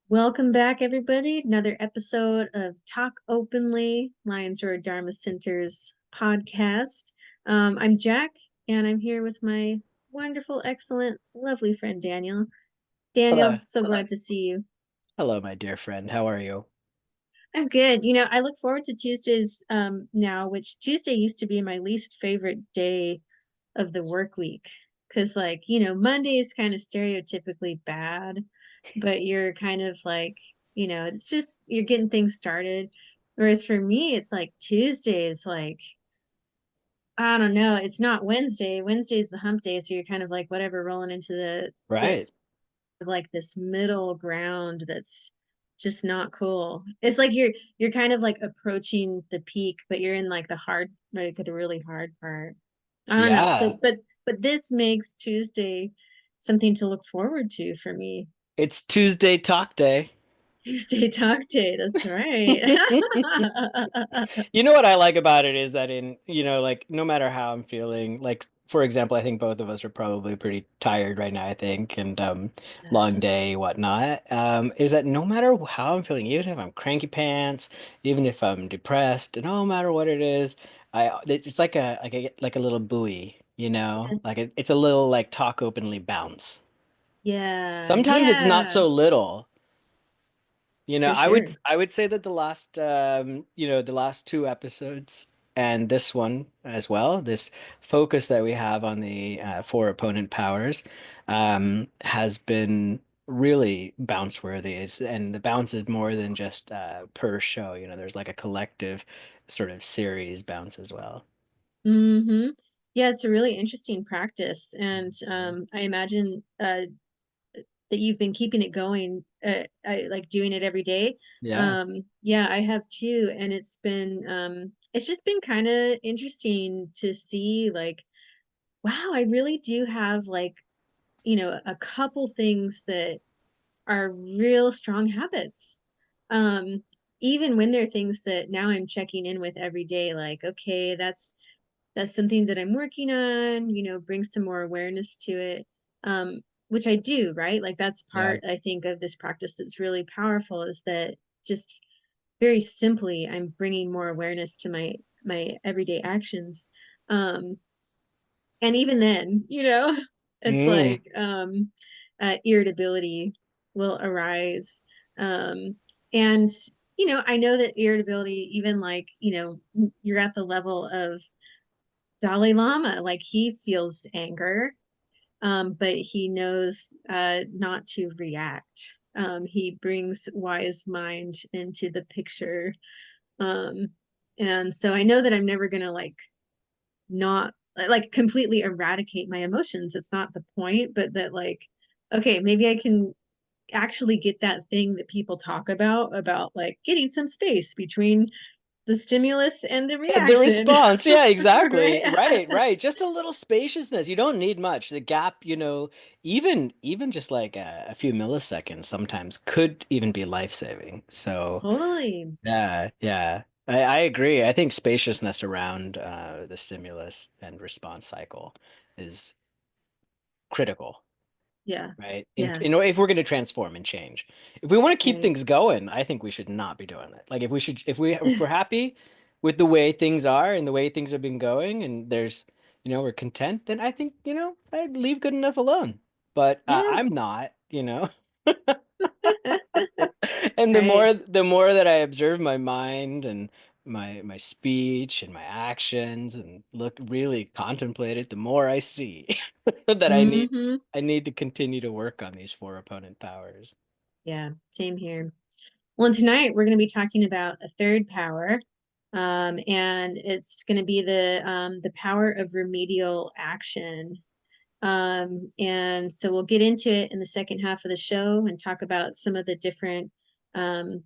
Welcome back, everybody. Another episode of Talk Openly, Lions Roar Dharma Center's podcast. I'm Jack, and I'm here with my wonderful, excellent, lovely friend Daniel. Hello. Daniel, so glad to see you. Hello, my dear friend. How are you? I'm good. I look forward to Tuesdays now, which Tuesday used to be my least favorite day of the work week. Because, Monday is kind of stereotypically bad, but you're kind of like, it's just you're getting things started. Whereas for me, it's like Tuesday is like, I don't know, it's not Wednesday. Wednesday's the hump day, so you're kind of like whatever rolling into the Right. like this middle ground that's just not cool. It's like you're kind of like approaching the peak, but you're in like the really hard part. I don't know. Yeah. But this makes Tuesday something to look forward to for me. It's Tuesday Talk Day. Tuesday Talk Day, that's right. You know what I like about it is that like no matter how I'm feeling, like for example, I think both of us are probably pretty tired right now, I think, and long Yeah. day, whatnot. Is that no matter how I'm feeling, even if I'm cranky pants, even if I'm depressed, no matter what it is, it's like a little buoy, like it's a little like talk openly bounce. Yeah. Sometimes it's not Yeah, so little. for I would sure. I would say that the last two episodes and this one as well, this focus that we have on the four opponent powers, has been really bounce worthy. And the bounce is more than just per show. There's like a collective sort of series bounce as well. Hmm. Yeah, it's a really interesting practice. And Mhm. I imagine that you've been keeping it going, like doing it every day. Yeah. Yeah, I have too. And it's just been kind of interesting to see, like, wow, I really do have like, a couple things that are real strong habits. Um, Even when they're things that now I'm checking in with every day, like, okay, that's something that I'm working on, bring some more awareness to it. Which I do, right? Like that's Yeah. part, I think, of this practice that's really powerful is that just very simply, I'm bringing more awareness to my everyday actions. Um, and even then, it's Mm. like irritability will arise. Um, and I know that irritability, even like, you're at the level of Dalai Lama, like he feels anger, but he knows not to react. He brings wise mind into the picture. Um, and so I know that I'm never gonna like not like completely eradicate my emotions. It's not the point, but that like, okay, maybe I can actually get that thing that people talk about like getting some space between the stimulus and the And the reaction. response, yeah, exactly. Right. Right, right. Just a little spaciousness. You don't need much. The gap, even just like a few milliseconds sometimes could even be life-saving. So, Totally. yeah, yeah. I agree. I think spaciousness around the stimulus and response cycle is critical, Yeah. right? Yeah. If we're going to transform and change. If we want to keep Right. things going, I think we should not be doing it. Like if we're happy with the way things are and the way things have been going and we're content, then I think, I'd leave good enough alone. But Yeah. I'm not. And the Right. more the more that I observe my mind and my speech and my actions and look really contemplate it, the more I see that Hmm. I need to continue to work on these four opponent powers. Yeah. Same here. Well, and tonight we're going to be talking about a third power, and it's going to be the power of remedial action. And so we'll get into it in the second half of the show and talk about some of the different um,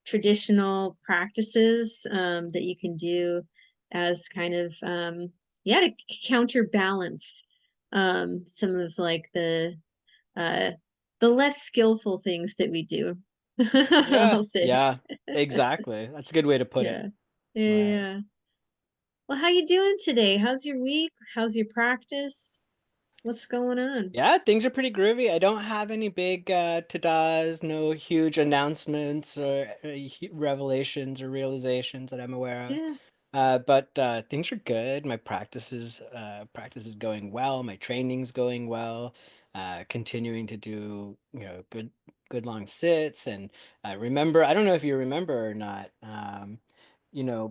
traditional practices that you can do as kind of yeah, to counterbalance some of like uh, the less skillful things that we do. Yeah, I'll say. yeah, exactly. That's a good way to put it. Yeah. Yeah. Right. Yeah. Well, how you doing today? How's your week? How's your practice? What's going on? Yeah, things are pretty groovy. I don't have any big ta-das, no huge announcements or revelations or realizations that I'm aware of. Yeah. But things are good. My practice is going well. My training's going well. Continuing to do, good long sits and remember. I don't know if you remember or not.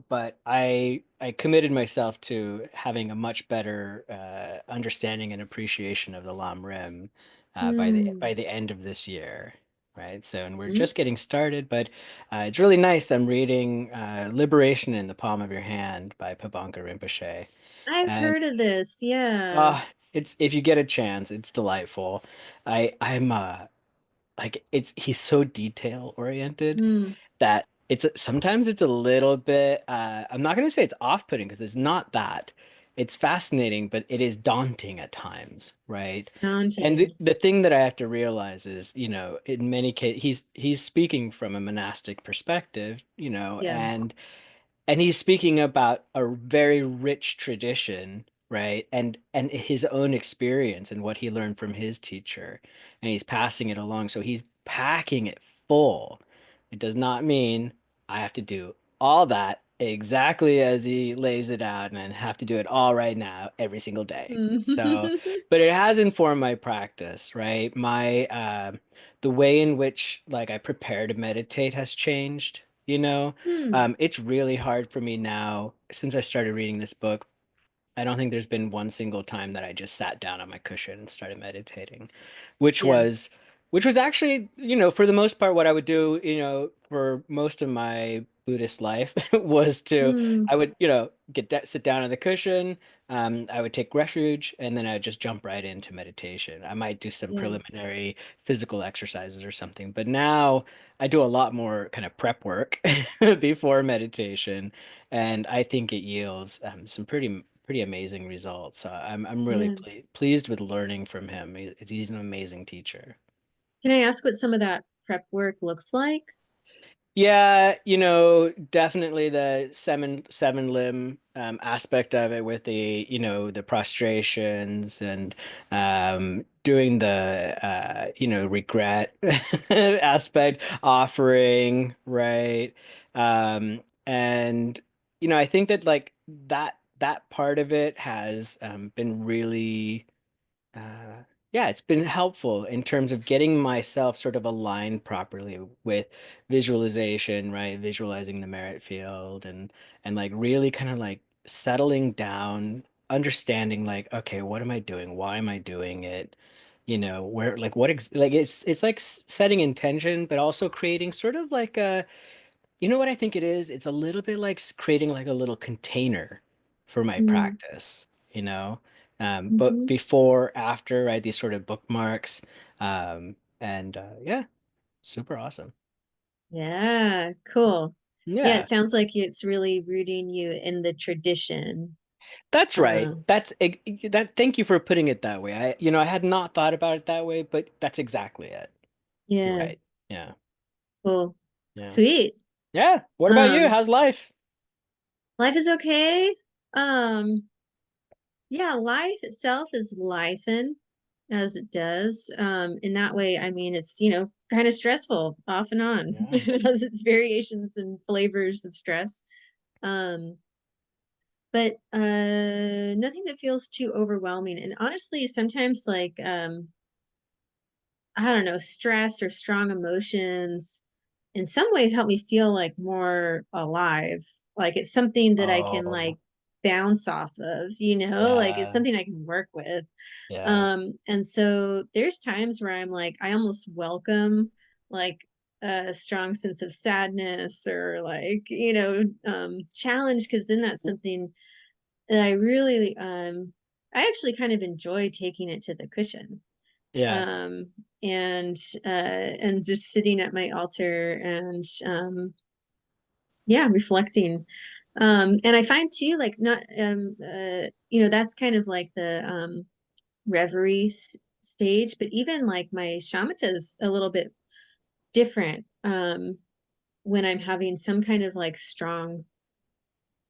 But I committed myself to having a much better understanding and appreciation of the Lam Rim by the Hmm. end of this year. Right. So, and we're Hmm. just getting started, but it's really nice. I'm reading Liberation in the Palm of Your Hand by Pabanka Rinpoche. I've And heard of this. Yeah. it's if you get a chance, it's delightful. I'm like he's so detail oriented Hmm. that sometimes it's a little bit I'm not going to say it's off-putting because it's not that. It's fascinating, but it is daunting at times, right? And Daunting. the thing that I have to realize is, in many cases he's speaking from a monastic perspective, Yeah. and he's speaking about a very rich tradition, right? And his own experience and what he learned from his teacher, and he's passing it along. So he's packing it full. It does not mean I have to do all that exactly as he lays it out and have to do it all right now every single day. Hmm. So, but it has informed my practice, right? The way in which like I prepare to meditate has changed, Hmm. it's really hard for me now since I started reading this book. I don't think there's been one single time that I just sat down on my cushion and started meditating, which Yeah. was which was actually, for the most part what I would do, for most of my Buddhist life was to Hmm. I would, sit down on the cushion, I would take refuge and then I would just jump right into meditation. I might do some Yeah. preliminary physical exercises or something, but now I do a lot more kind of prep work before meditation, and I think it yields some pretty amazing results. So I'm really Yeah. pleased with learning from him. He's an amazing teacher. Can I ask what some of that prep work looks like? Yeah, definitely the seven limb aspect of it with the prostrations and doing the regret aspect, offering, right? And I think that like that part of it has been really uh, yeah, it's been helpful in terms of getting myself sort of aligned properly with visualization, right? Visualizing the merit field and like really kind of like settling down, understanding like, okay, what am I doing? Why am I doing it? Where like what ex like it's like setting intention, but also creating sort of like what I think it is? It's a little bit like creating like a little container for my Hmm. practice, but Hmm. before, after, right? These sort of bookmarks. And yeah, super awesome. Yeah. Cool. Yeah, it Yeah, sounds like it's really rooting you in the tradition. that's right. Uh, Thank you for putting it that way. I had not thought about it that way, but that's exactly it. You're yeah. right. Yeah. Cool. Yeah. Sweet. Yeah. What about you? Um, How's life? Life is okay. Um, yeah, life itself is lifing as it does. In that way, I mean, it's, kind of stressful off and on. Yeah. It has its variations and flavors of stress. Um, but nothing that feels too overwhelming. And honestly, sometimes like I don't know, stress or strong emotions in some ways help me feel like more alive. Like it's something that I can Oh, like bounce off of, like it's yeah. something I can work with. Yeah. And so there's times where I'm like, I almost welcome like a strong sense of sadness or like, challenge, because then that's something that I really I actually kind of enjoy taking it to the cushion. Yeah. Um and just sitting at my altar and yeah, reflecting. And I find too like not that's kind of like the reverie stage, but even like my shamatha is a little bit different when I'm having some kind of like strong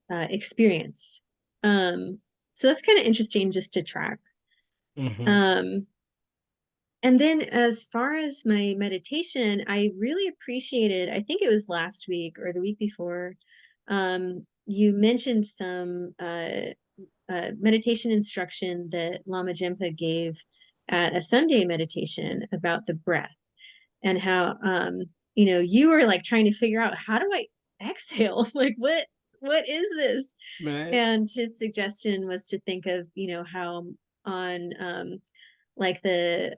experience. Um, so that's kind of interesting just to track. Hmm. Um, and then as far as my meditation, I really appreciated, I think it was last week or the week before, you mentioned some meditation instruction that Lama Gempa gave at a Sunday meditation about the breath and how you were like trying to figure out, how do I exhale? Like what is this? Right. And his suggestion was to think of, how on like the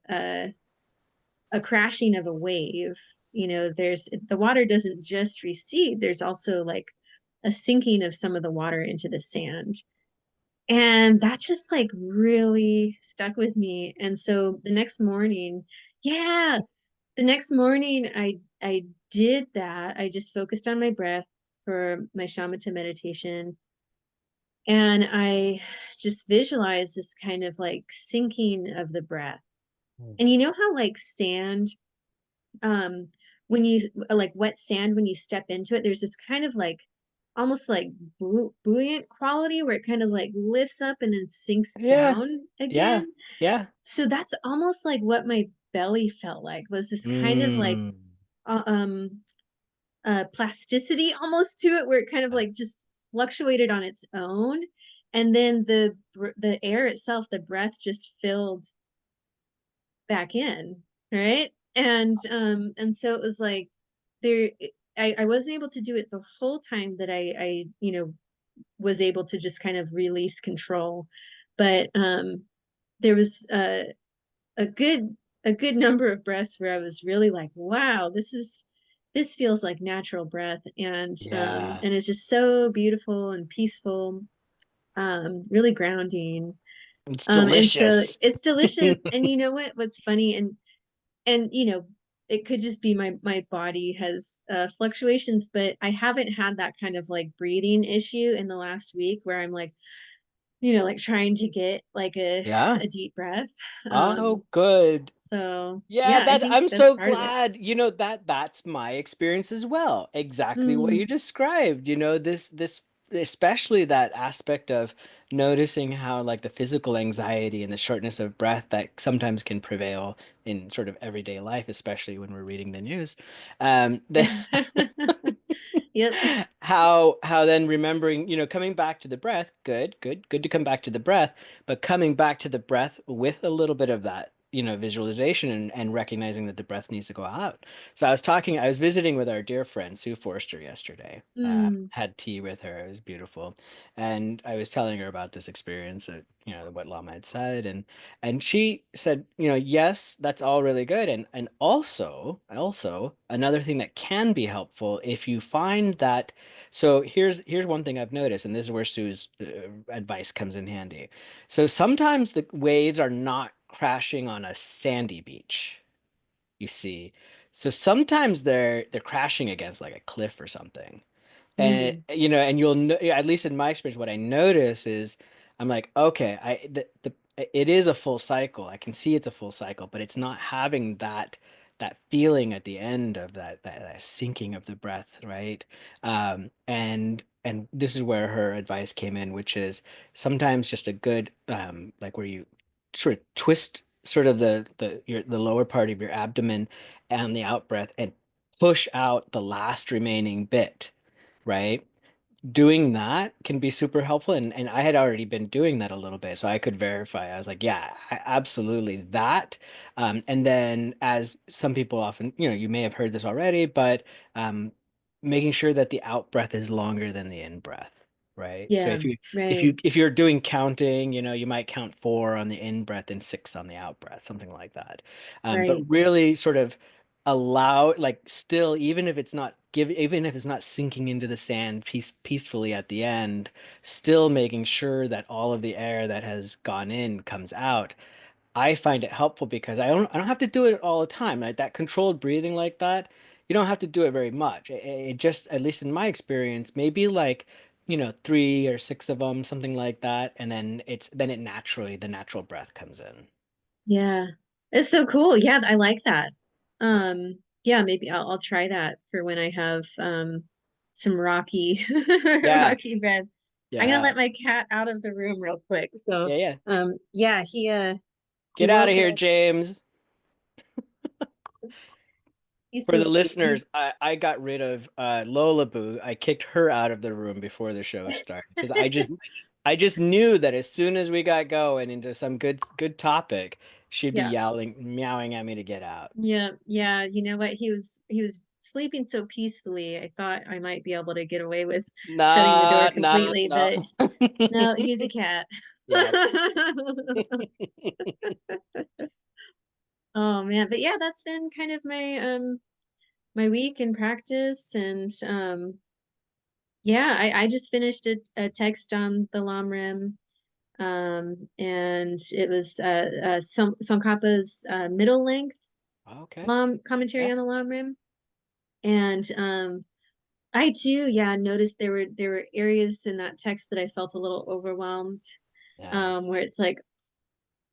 a crashing of a wave, there's the water doesn't just recede, there's also like a sinking of some of the water into the sand. And that just like really stuck with me. And so the next morning, yeah, the next morning I did that. I just focused on my breath for my shamatha meditation. And I just visualized this kind of like sinking of the breath. And you know how like sand, um, when you like wet sand, when you step into it, there's this kind of like almost like buoyant quality where it kind of like lifts up and then sinks Yeah. down Yeah. again. Yeah. So that's almost like what my belly felt like, was this kind of like Mm. uh, um plasticity almost to it, where it kind of like just fluctuated on its own. And then the air itself, the breath just filled back in, right? And so it was like there I wasn't able to do it the whole time that I was able to just kind of release control. But there was a good number of breaths where I was really like, wow, this feels like natural breath. Yeah. And it's just so beautiful and peaceful, really grounding. It's And so delicious. it's delicious. And you know what's funny, and it could just be my body has fluctuations, but I haven't had that kind of like breathing issue in the last week where I'm like, like trying to get like Yeah. a deep breath. Oh, good. So Yeah, yeah, I that's think I'm that's so part of it. glad. That's my experience as well. Exactly what you Mm. described. This especially that aspect of noticing how like the physical anxiety and the shortness of breath that sometimes can prevail in sort of everyday life, especially when we're reading the news. The Yep. how then remembering, coming back to the breath, good to come back to the breath, but coming back to the breath with a little bit of that, visualization and recognizing that the breath needs to go out. So I was visiting with our dear friend Sue Forster yesterday. Mm. Had tea with her. It was beautiful. And I was telling her about this experience that, what Lama had said. And she said, yes, that's all really good. And also another thing that can be helpful if you find that. So here's one thing I've noticed, and this is where Sue's advice comes in handy. So sometimes the waves are not crashing on a sandy beach, you see. So sometimes they're crashing against like a cliff or something. And Mm. and you'll know, at least in my experience, what I notice is I'm like, okay, the it is a full cycle. I can see it's a full cycle, but it's not having that feeling at the end of that sinking of the breath, right? And this is where her advice came in, which is sometimes just a good like where you sort of twist sort of the lower part of your abdomen and the out breath and push out the last remaining bit, right? Doing that can be super helpful. And I had already been doing that a little bit, so I could verify. I was like, yeah, absolutely that. And then, as some people often, you may have heard this already, but making sure that the out breath is longer than the in breath, right? So Yeah, right. if you're doing counting, you might count 4 on the in breath and 6 on the out breath, something like that. But Right. really sort of allow, like, still, even if it's not sinking into the sand peacefully at the end, still making sure that all of the air that has gone in comes out. I find it helpful because I don't have to do it all the time. Like that controlled breathing like that, you don't have to do it very much. It just, at least in my experience, maybe like, 3 or 6 of them, something like that, and then it naturally, the natural breath comes in. Yeah. It's so cool. Yeah, I like that. Yeah. Yeah, maybe I'll try that for when I have some rocky Yeah. rocky bread. I'm gonna Yeah. let my cat out of the room real quick. So Yeah. Yeah. yeah, He Get out of woke here, up. James. He's For so the cute. listeners, I got rid of Lola Boo. I kicked her out of the room before the show started because I just knew that as soon as we got going into some good topic, she'd be Yeah. yelling, meowing at me to get out. Yeah. Yeah. You know what? He was sleeping so peacefully. I thought I might be able to get away with shutting the door Nah, nah, completely, nah. but no, he's a cat. Yeah. Oh man. But yeah, that's been kind of my week in practice. And yeah, I just finished a text on the Lamrim. And it was Tsongkhapa's middle length Okay. Lam commentary Yeah. on the Lamrim. And I too, yeah, noticed there were areas in that text that I felt a little overwhelmed, Yeah. where it's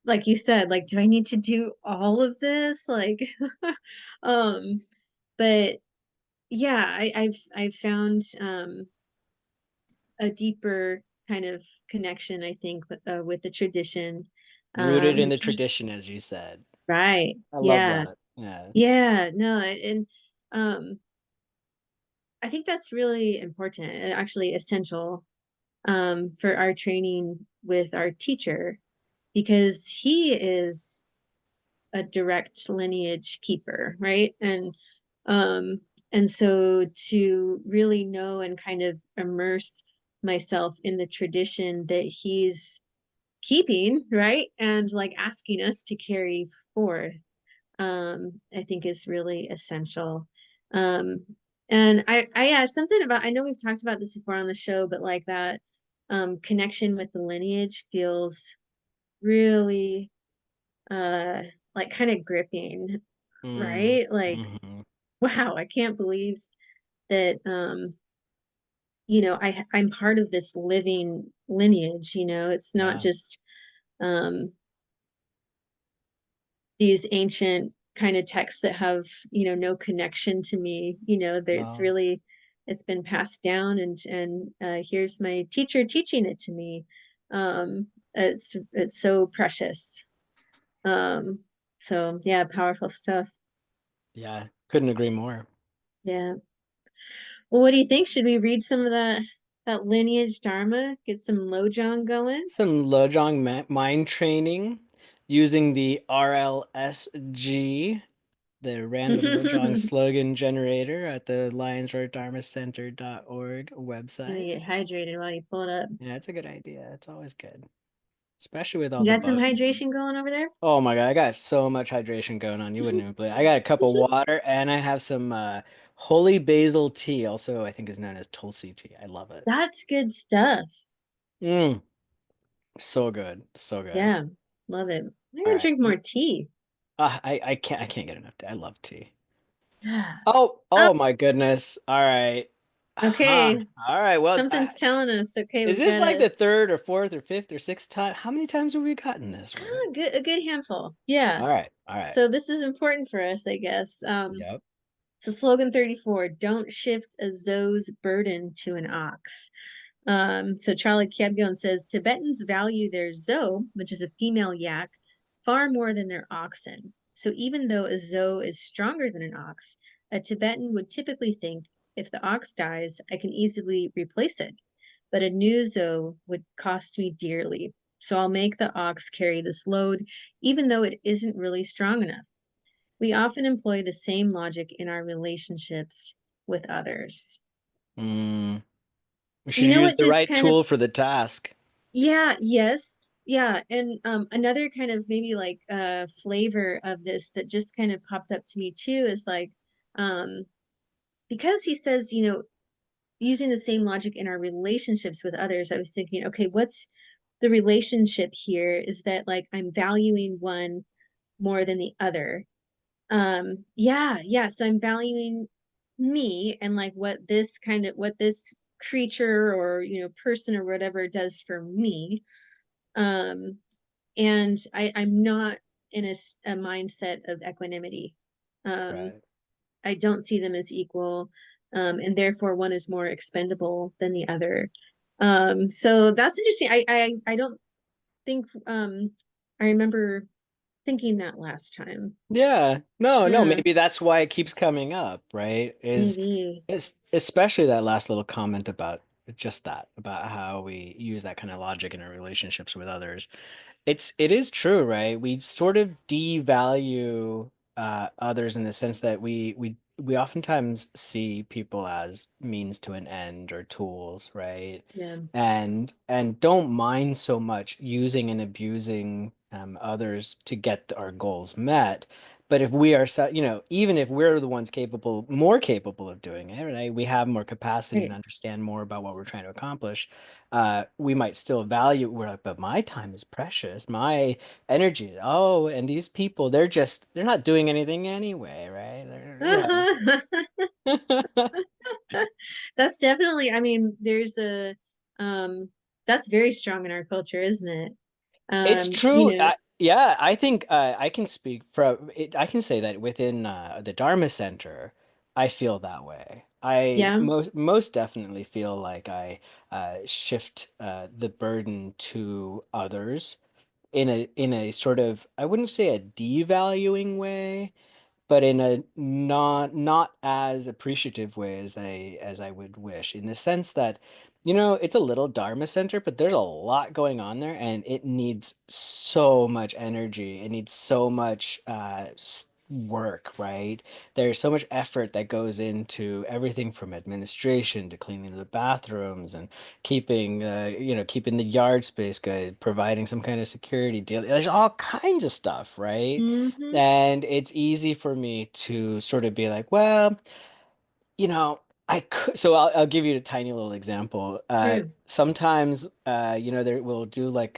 like you said, like, do I need to do all of this? Like, um, but yeah, I've found a deeper kind of connection, I think, with the tradition. Rooted in Um, the tradition, as you said. right. I love Yeah. that. Yeah. Yeah. No, and um, I think that's really important and actually essential for our training with our teacher because he is a direct lineage keeper, right? Um and so to really know and kind of immerse myself in the tradition that he's keeping, right? And like asking us to carry forth, I think is really essential. Um and I yeah, something about I know we've talked about this before on the show, but like that connection with the lineage feels really uh like kind of gripping, Mm, right? Like, hmm. wow, I can't believe that I'm part of this living lineage, it's not Yeah. just um these ancient kind of texts that have, no connection to me. There's No. really it's been passed down and here's my teacher teaching it to me. It's so precious. Um so yeah, powerful stuff. Yeah. Couldn't agree more. Yeah. Well, what do you think? Should we read some of that lineage dharma? Get some lojong going? Some Lojong mind training using the RLSG, the Random Lojong Gonna Slogan Generator at the LionsRoadDharmaCenter.org website. get hydrated while you pull it up. Yeah, it's a good idea. It's always good, especially with all You the got some bug. hydration going over there? Oh my God, I got so much hydration going on. You wouldn't even believe. I got a cup of water and I have some holy basil tea, also I think is known as Tulsi tea. I love it. That's good stuff. Mm, so good, so good. Yeah, love it. I All gotta right. drink more tea. I can't get enough tea. I love tea. Yeah. Oh, Oh, oh my goodness. All right. Huh. okay. All right. Well, Something's telling us, okay, is we this like gotta the third or fourth or fifth or sixth time? How many times have we gotten this already? a good handful. Yeah. All right. All right. So this is important for us, I guess. Yep. So slogan 34, don't shift a zoe's burden to an ox. So Charlie Kebgon says Tibetans value their zoe, which is a female yak, far more than their oxen. So even though a zoe is stronger than an ox, a Tibetan would typically think if the ox dies, I can easily replace it. But a new zoe would cost me dearly. So I'll make the ox carry this load, even though it isn't really strong enough. We often employ the same logic in our relationships with others. Mm. We You should know use what the just right kind of tool for the task. Yeah, yes. Yeah, and another kind of maybe like flavor of this that just kind of popped up to me too is like um because he says, using the same logic in our relationships with others, I was thinking, okay, what's the relationship here is that like I'm valuing one more than the other. Yeah, yeah, so I'm valuing me and like what this creature or person or whatever does for me. um and I'm not in a mindset of equanimity. um Right. I don't see them as equal, and therefore one is more expendable than the other. So that's interesting. I don't think I remember thinking that last time. Yeah. No, no, Yeah, maybe that's why it keeps coming up, right? maybe. Is especially that last little comment about just that, about how we use that kind of logic in our relationships with others. It is true, right? We sort of devalue others in the sense that we oftentimes see people as means to an end or tools, right? Yeah. And don't mind so much using and abusing others to get our goals met. But if we are, even if we're the ones capable, more capable of doing it, right? We have more capacity and Right. understand more about what we're trying to accomplish. We might still value, we're like, but my time is precious, my energy. Oh, and these people, they're not doing anything anyway, right? That's definitely, I mean, there's a um that's very strong in our culture, isn't it? It's You true. know, Yeah, I think I can speak from it. I can say that within the Dharma Center, I feel that way. I yeah. most definitely feel like I shift the burden to others in a sort of, I wouldn't say a devaluing way, but in a not as appreciative way as I would wish, in the sense that, it's a little Dharma center, but there's a lot going on there, and it needs so much energy. It needs so much work, right? There's so much effort that goes into everything from administration to cleaning the bathrooms and keeping the yard space good, providing some kind of security deal. There's all kinds of stuff, right? Mm-hmm. And it's easy for me to sort of be like, well, I could. So I'll give you a tiny little example. Sure. Sometimes, there we'll do like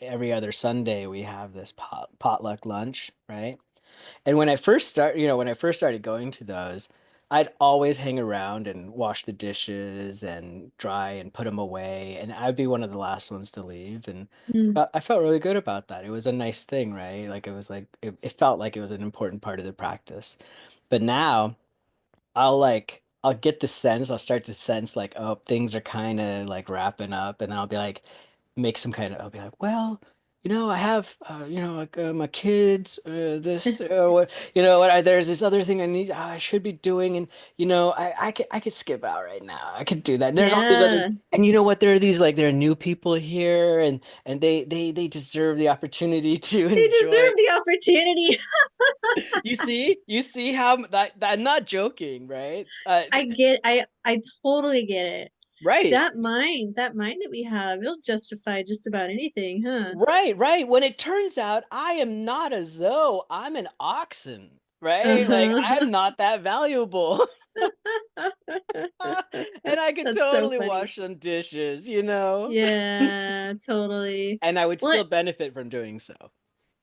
every other Sunday we have this potluck lunch, right? And when I first started going to those, I'd always hang around and wash the dishes and dry and put them away, and I'd be one of the last ones to leave. And Mm. I felt really good about that. It was a nice thing, right? Like it was like it felt like it was an important part of the practice. But now I'll get the sense, I'll start to sense like, oh, things are kind of like wrapping up, and then I'll be like, I'll be like, well, I have, like my kids, this, what, there's this other thing I should be doing, and I could skip out right now. I could do that. There's all these other, Yeah. and you know what? There are these like there are new people here, and they deserve the opportunity to They enjoy. deserve the opportunity. You see how that I'm not joking, right? I totally get it. Right. That mind that we have, it'll justify just about anything, huh? Right, right. When it turns out I am not a Zoe, I'm an oxen, right? Like Uh-huh. I'm not that valuable. And I could That's so totally funny. wash some dishes. Yeah, totally. And I would Well, still benefit from doing so.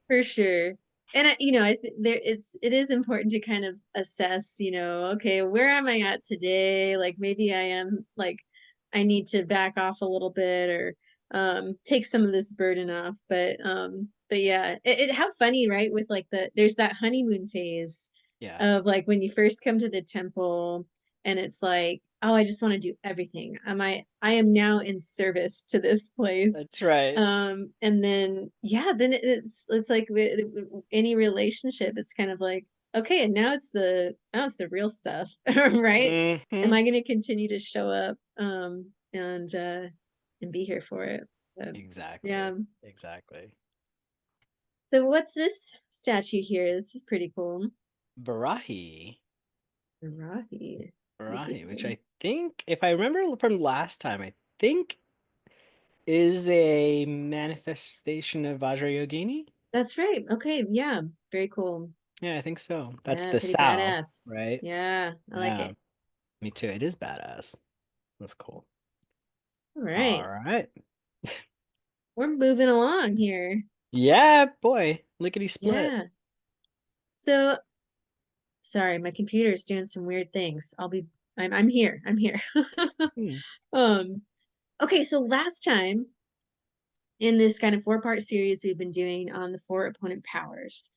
for sure. And I think it is important to kind of assess, okay, where am I at today? Like maybe I am like I need to back off a little bit or take some of this burden off. But yeah, how funny, right? With like there's that honeymoon phase Yeah, of like when you first come to the temple and it's like, oh, I just want to do everything. I am now in service to this place. that's right. And then yeah, then it's like with any relationship, it's kind of like, okay, and now it's the real stuff, right? Am Hmm. I going to continue to show up and be here for it? But, yeah. Exactly. Exactly. So what's this statue here? This is pretty cool. Barahi. Rahi. Pretty Barahi, which cool. I think, if I remember from last time, I think is a manifestation of Vajrayogini. That's right. Okay, yeah, very cool. Yeah, I think so. That's Yeah, the pretty Sal, badass. right? Yeah, I like Yeah, it. me too. It is badass. That's cool. All All right, right. we're moving along here. Yeah, boy. Lickety split. Yeah. So sorry, my computer's doing some weird things. I'm here. I'm here. Hmm. um okay, so last time in this kind of four-part series we've been doing on the four opponent powers,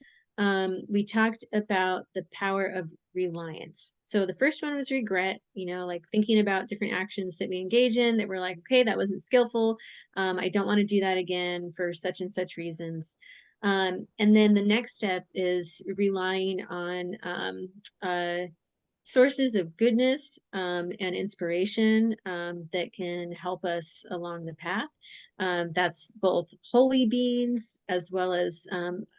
we talked about the power of reliance. So the first one was regret, like thinking about different actions that we engage in that we're like, okay, that wasn't skillful. I don't want to do that again for such and such reasons. And then the next step is relying on sources of goodness and inspiration that can help us along the path. That's both holy beings as well as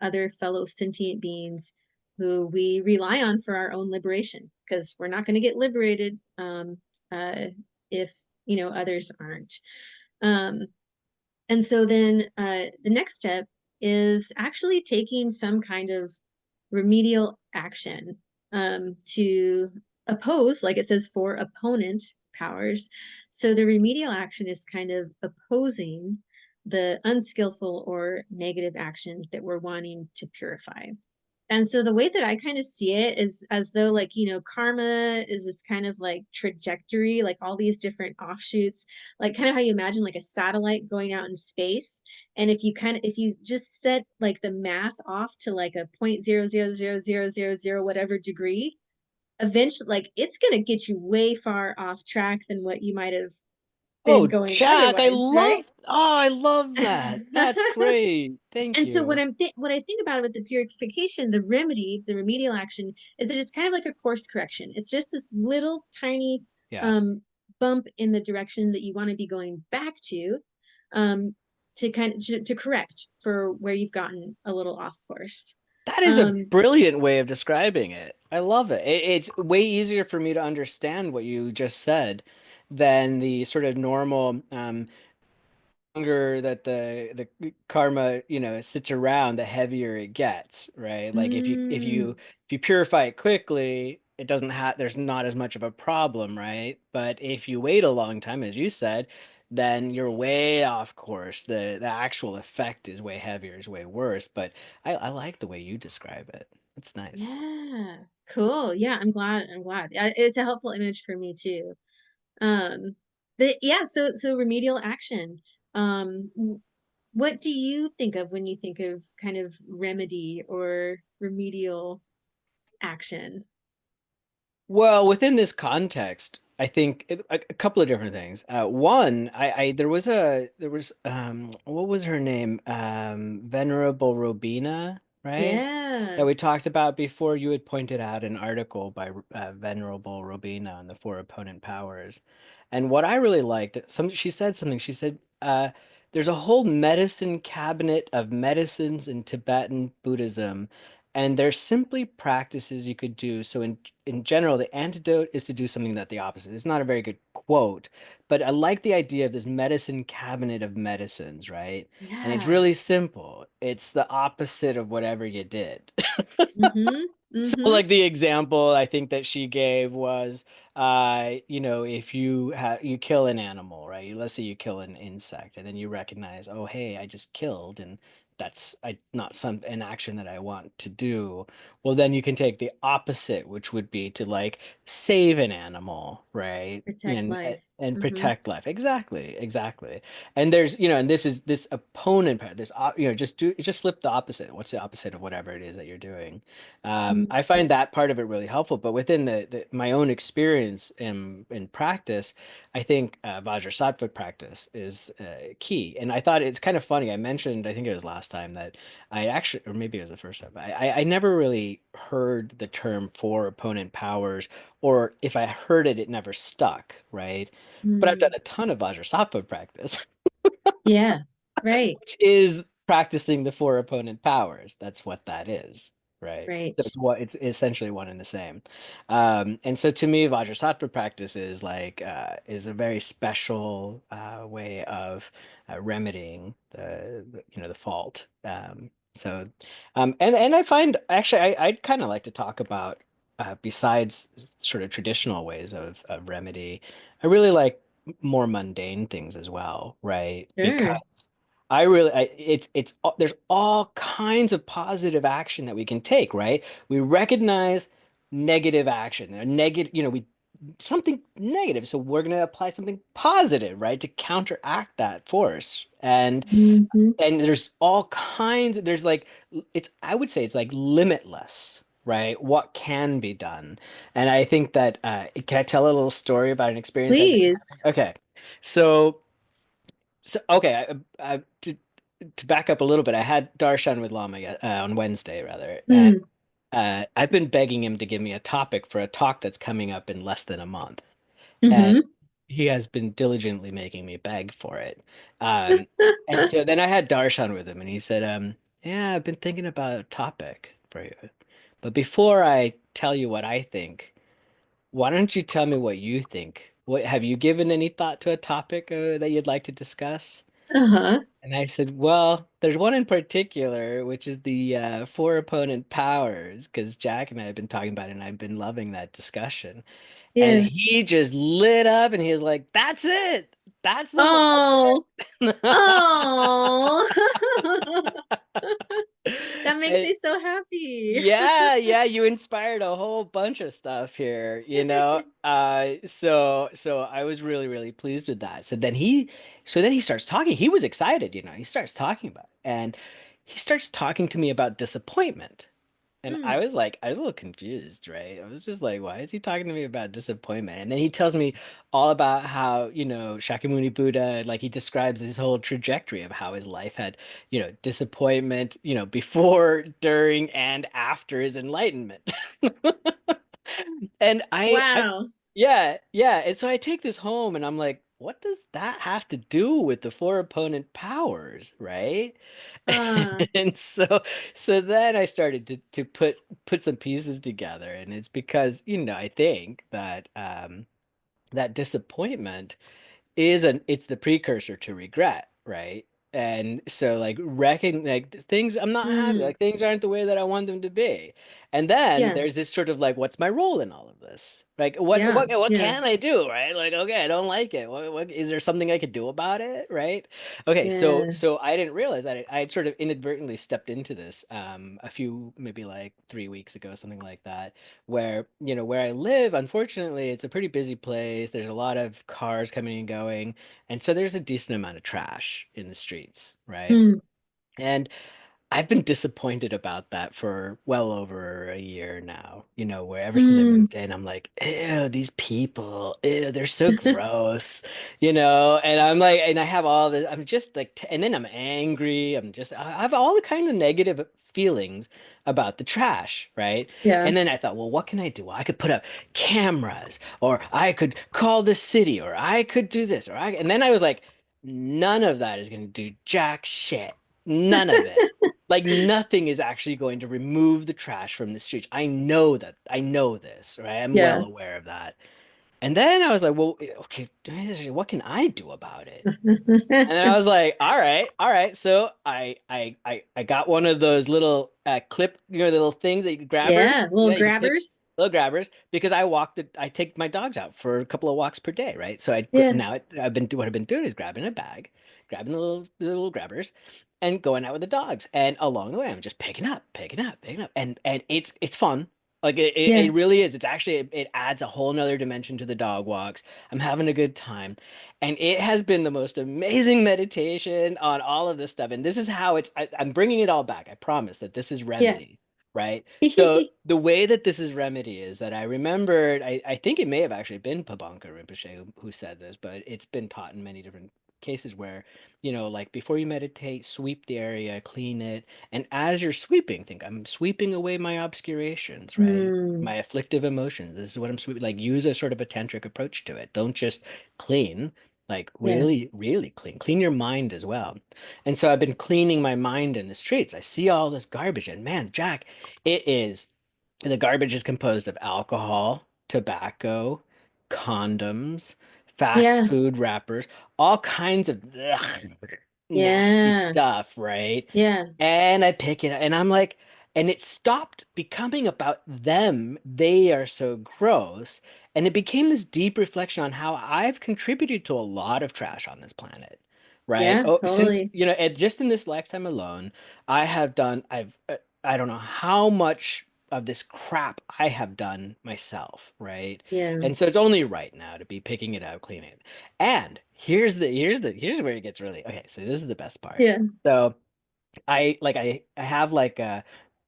other fellow sentient beings who we rely on for our own liberation, because we're not going to get liberated uh, if others aren't. Um, and so then the next step is actually taking some kind of remedial action to oppose, like it says, for opponent powers. So the remedial action is kind of opposing the unskillful or negative action that we're wanting to purify. And so the way that I kind of see it is as though, like, karma is this kind of like trajectory, like all these different offshoots, like kind of how you imagine like a satellite going out in space. And if you just set like the math off to like a 0.000000 whatever degree, eventually like it's gonna get you way far off track than what you might have been Oh, going Jack, otherwise, right? I love that. That's great. Thank And so you. what I think about it with the purification, the remedy, the remedial action, is that it's kind of like a course correction. It's just this little tiny Yeah. um, bump in the direction that you want to be going back um, to to correct for where you've gotten a little off course. That is a Um, brilliant way of describing it. I love it. It's way easier for me to understand what you just said than the sort of normal longer that the karma, sits around, the heavier it gets, right? Like mm, if you purify it quickly, it doesn't have there's not as much of a problem, right? But if you wait a long time, as you said, then you're way off course. The actual effect is way heavier, is way worse. But I like the way you describe it. It's nice. yeah, cool. Yeah, I'm glad. I'm glad. It's a helpful image for me too. Um, but yeah, so remedial action. Um, what do you think of when you think of kind of remedy or remedial action? Well, within this context, I think a couple of different things. One, there was what was her name? Venerable Robina, right? That Yeah. we talked about before. You had pointed out an article by Venerable Robina on the four opponent powers, and what I really liked, she said something. She said, "There's a whole medicine cabinet of medicines in Tibetan Buddhism." And there's simply practices you could do. So in general, the antidote is to do something that the opposite. It's not a very good quote, but I like the idea of this medicine cabinet of medicines, right? And it's Yeah. really simple. It's the opposite of whatever you did. Mm-hmm. So Mm-hmm. like the example I think that she gave was if you kill an animal, right? Let's say you kill an insect and then you recognize, oh hey, I just killed and that's not an action that I want to do. Well, then you can take the opposite, which would be to like save an animal, right? Protect life. And Mm-hmm. protect life. Exactly, exactly. And there's, and this is this opponent part. This, just flip the opposite. What's the opposite of whatever it is that you're doing? I Mm-hmm. find that part of it really helpful, but within my own experience in practice, I think Vajrasattva practice is key. And I thought it's kind of funny. I mentioned, I think it was last time that I actually, or maybe it was the first time, I never really heard the term four opponent powers, or if I heard it, it never stuck, right? But I've done Mm. a ton of Vajrasattva practice. Yeah. Right. Which is practicing the four opponent powers. That's what that is, right? Right. So it's essentially one and the same. And so to me, Vajrasattva practice is is a very special way of remedying the fault. And I find actually I'd kind of like to talk about besides sort of traditional ways of remedy, I really like more mundane things as well, right? Sure. Because there's all kinds of positive action that we can take, right? We recognize negative action, negative, we something negative, so we're going to apply something positive, right, to counteract that force. Mm-hmm. There's all kinds, there's like I would say it's like limitless, right? What can be done. And I think that can I tell a little story about an experience I've been Please. having? Okay. So okay, to back up a little bit, I had Darshan with Lama on Wednesday rather, and Mm, I've been begging him to give me a topic for a talk that's coming up in less than a month, and mm-hmm. he has been diligently making me beg for it. Um, and so then I had Darshan with him, and he said, "Yeah, I've been thinking about a topic for you, but before I tell you what I think, why don't you tell me what you think? What have you given any thought to a topic that you'd like to discuss?" Uh-huh. And I said, well, there's one in particular, which is the four opponent powers, because Jack and I have been talking about it, and I've been loving that discussion. And Yeah. he just lit up and he was like, that's it. That's the one. Oh, That's oh. That makes it. me so happy. Yeah, yeah, you inspired a whole bunch of stuff here, you know. So I was really, really pleased with that. So then he starts talking. He was excited, you know. He starts talking about it, and he starts talking to me about disappointment. And I Mm, was like, I was a little confused, right? I was just like, why is he talking to me about disappointment? And then he tells me all about how, Shakyamuni Buddha, like he describes his whole trajectory of how his life had, disappointment, before, during, and after his enlightenment. And wow. yeah, yeah. And so I take this home and I'm like, what does that have to do with the four opponent powers, right? Uh, And so then I started to put some pieces together, and it's because, I think that that disappointment it's the precursor to regret, right? And so like like things I'm not happy, mm, like things aren't the way that I want them to be. And then yeah, there's this sort of like, what's my role in all of this? Like what yeah, what what yeah, can I do, right? Like, okay, I don't like it. What is there something I could do about it, right? Okay, so yeah. so I didn't realize that I had sort of inadvertently stepped into this a few maybe like 3 weeks ago, something like that, where I live, unfortunately, it's a pretty busy place. There's a lot of cars coming and going. And so there's a decent amount of trash in the streets, right? Mm, And I've been disappointed about that for well over a year now, where ever since I mm. moved in, I'm like, ew, these people, ew, they're so gross, and I'm like, and I have all this, I'm just like, and then I'm angry. I have all the kind of negative feelings about the trash, right? Yeah, And then I thought, well, what can I do? Well, I could put up cameras, or I could call the city, or I could do this, and then I was like, none of that is going to do jack shit. None of it. Like nothing is actually going to remove the trash from the streets. I know that. I know this, right? I'm well yeah. aware of that. And then I was like, well, okay, what can I do about it? And then I was like, all right. So I got one of those little clip, little things that you grabbers. Yeah, little Yeah, you can take grabbers. little grabbers because I take my dogs out for a couple of walks per day, right? So Yeah, now what I've been doing is grabbing a bag, grabbing the little grabbers, and going out with the dogs. And along the way, I'm just picking up, picking up, and it's fun. Like yeah, it really is. It's actually it adds a whole nother dimension to the dog walks. I'm having a good time. And it has been the most amazing meditation on all of this stuff. And this is how I'm bringing it all back. I promise that this is yeah. remedy, right? So the way that this is remedy is that I remembered, I think it may have actually been Pabanka Rinpoche who said this, but it's been taught in many different cases where, like before you meditate, sweep the area, clean it. And as you're sweeping, think I'm sweeping away my obscurations, right? Mm, My afflictive emotions. This is what I'm sweeping. Like use a sort of a tantric approach to it. Don't just clean, like yeah, really, really clean your mind as well. And so I've been cleaning my mind in the streets. I see all this garbage, and man, Jack, it is the garbage is composed of alcohol, tobacco, condoms, fast yeah, food wrappers, all kinds of nasty yeah, stuff, right? yeah, And I pick it up and I'm like, and it stopped becoming about them. They are so gross. And it became this deep reflection on how I've contributed to a lot of trash on this planet, right? yeah, Oh, since, totally. just in this lifetime alone, I don't know how much of this crap I have done myself, right? Yeah, And so it's only right now to be picking it up, cleaning it. And here's where it gets really, okay, so this is the best part. yeah. So I have like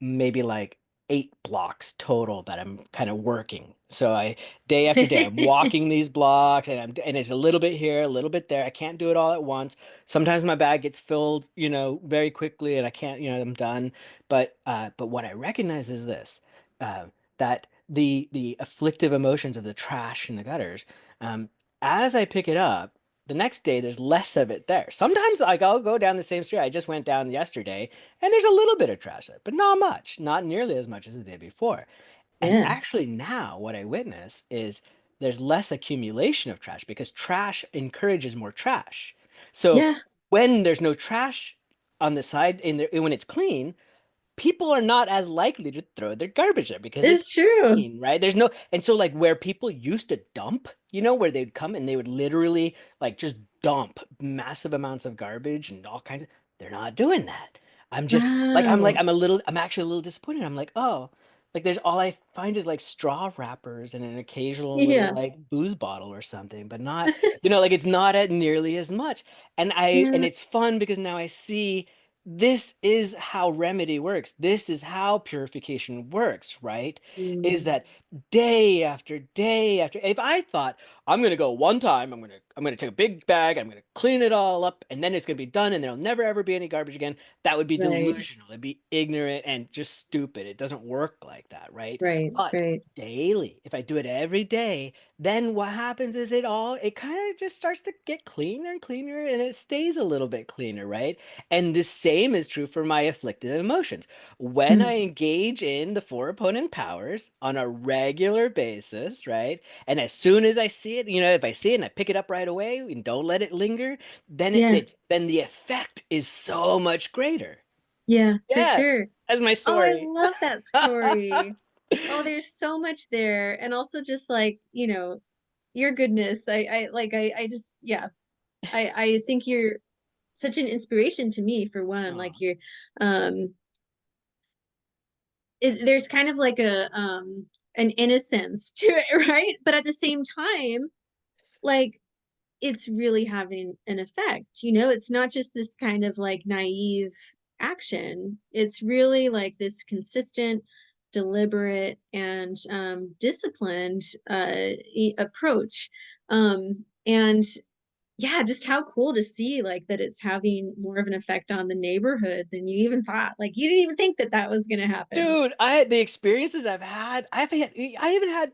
maybe like 8 blocks total that I'm kind of working. So I day after day I'm walking these blocks, and it's a little bit here, a little bit there. I can't do it all at once. Sometimes my bag gets filled, very quickly and I can't, I'm done. But what I recognize is this, uh, that the afflictive emotions of the trash and the gutters, um, as I pick it up, the next day there's less of it there. Sometimes like I'll go down the same street. I just went down yesterday and there's a little bit of trash there, but not much, not nearly as much as the day before. And Yeah. actually now what I witness is there's less accumulation of trash because trash encourages more trash. So Yeah. when there's no trash on the side when it's clean, people are not as likely to throw their garbage there because it's It's true. clean, right? There's no, and so like where people used to dump, where they'd come and they would literally like just dump massive amounts of garbage and all kinds of, they're not doing that. I'm just Wow. I'm actually a little disappointed. I'm like, oh, like there's all I find is like straw wrappers and an occasional little Yeah. like booze bottle or something, but not, like it's not at nearly as much. And Yeah. it's fun because now I see this is how remedy works. This is how purification works, right? Is Mm. that day after day after, if I thought I'm gonna go one time, I'm gonna take a big bag, I'm gonna clean it all up, and then it's gonna be done, and there'll never ever be any garbage again, that would be Right. delusional. It'd be ignorant and just stupid. It doesn't work like that, right? Right. But Right. daily, if I do it every day, then what happens is it kind of just starts to get cleaner and cleaner, and it stays a little bit cleaner, right? And the same is true for my afflictive emotions. When Mm. I engage in the four opponent powers on a regular basis, right? And as soon as I see it, if I see it and I pick it up right away and don't let it linger, Yeah. then the effect is so much greater. Yeah, for Yeah, sure. that's my Oh, I story. love that story. Oh, there's so much there. And also just like, your goodness. I just, yeah, I think you're such an inspiration to me for one. Like Oh, um, there's kind of like an innocence to it, right? But at the same time, like it's really having an effect. It's not just this kind of like naive action. It's really like this consistent, deliberate, and disciplined approach. And yeah, just how cool to see like that it's having more of an effect on the neighborhood than you even thought. Like you didn't even think that that was going to happen. dude, I had the experiences I even had,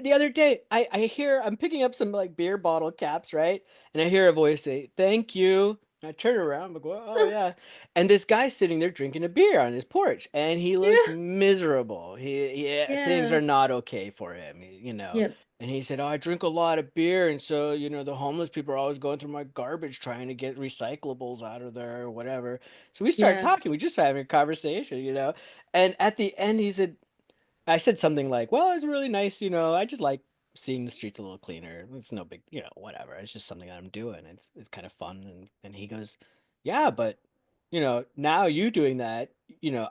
the other day, I'm picking up some like beer bottle caps, right? And I hear a voice say, "Thank you." And I turn around, I'm like, "Oh yeah." And this guy's sitting there drinking a beer on his porch, and he looks Yeah. miserable. Yeah, things Yeah. are not okay for him, Yep. And he said, "Oh, I drink a lot of beer, and so, the homeless people are always going through my garbage trying to get recyclables out of there or whatever." So we start Yeah. talking, we just having a conversation. And at the end, I said something like, "Well, it's really nice, I just like seeing the streets a little cleaner. It's no big, whatever. It's just something that I'm doing. It's kind of fun." And he goes, "Yeah, but now you doing that,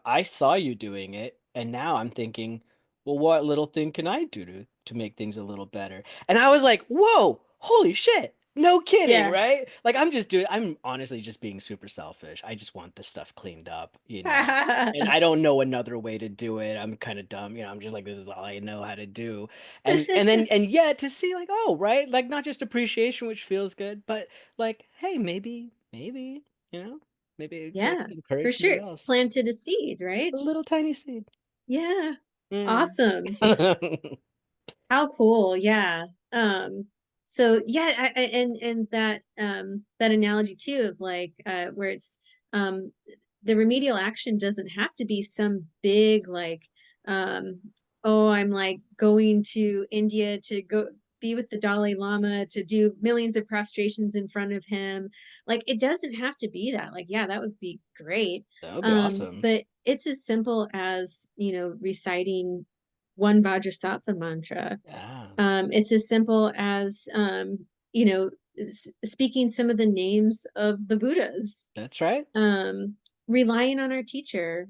I saw you doing it, and now I'm thinking, well, what little thing can I do to make things a little better?" And I was like, "Whoa, holy shit." No kidding, Yeah. right? Like I'm honestly just being super selfish. I just want this stuff cleaned up. And I don't know another way to do it. I'm kind of dumb, I'm just like, this is all I know how to do. And yet to see like, oh, right, like not just appreciation, which feels good, but like, hey, maybe, you know, maybe like Yeah, for encourage somebody sure. else. Planted a seed, right? A little tiny seed. Yeah. Yeah. Awesome. How cool. Yeah. So yeah, and that analogy too of like where it's the remedial action doesn't have to be some big like um oh, I'm like going to India to go be with the Dalai Lama to do millions of prostrations in front of him. Like it doesn't have to be that. Like yeah, that would be great. That would be awesome. But it's as simple as, reciting one Vajrasattva mantra. Yeah, It's as simple as, you know, speaking some of the names of the Buddhas, that's right. um, relying on our teacher,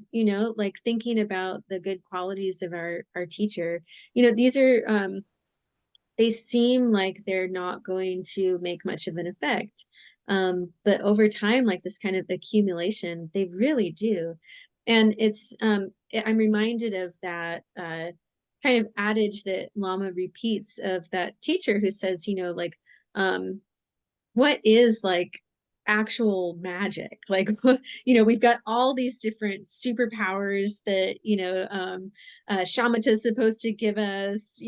like thinking about the good qualities of our teacher. These are, they seem like they're not going to make much of an effect. But over time, like this kind of accumulation, they really do. And it's I'm reminded of that kind of adage that Lama repeats of that teacher who says, like, um, what is like actual magic? Like, we've got all these different superpowers that, Shamatha is supposed to give us,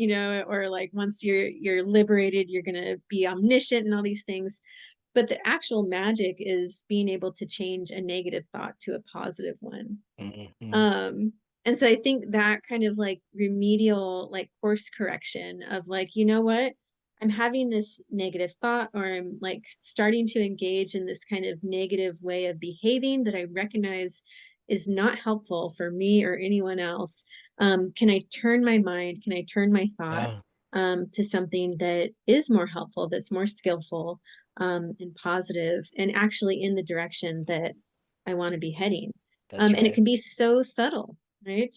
or like once you're liberated, you're gonna be omniscient and all these things. But the actual magic is being able to change a negative thought to a positive one. Mhm. Um, and so I think that kind of like remedial, like course correction of like, you know what? I'm having this negative thought, or I'm like starting to engage in this kind of negative way of behaving that I recognize is not helpful for me or anyone else. Can I turn my mind? Can I turn my thought Yeah, to something that is more helpful, that's more skillful, and positive, and actually in the direction that I want to be heading? that's And it right. can be so subtle, right?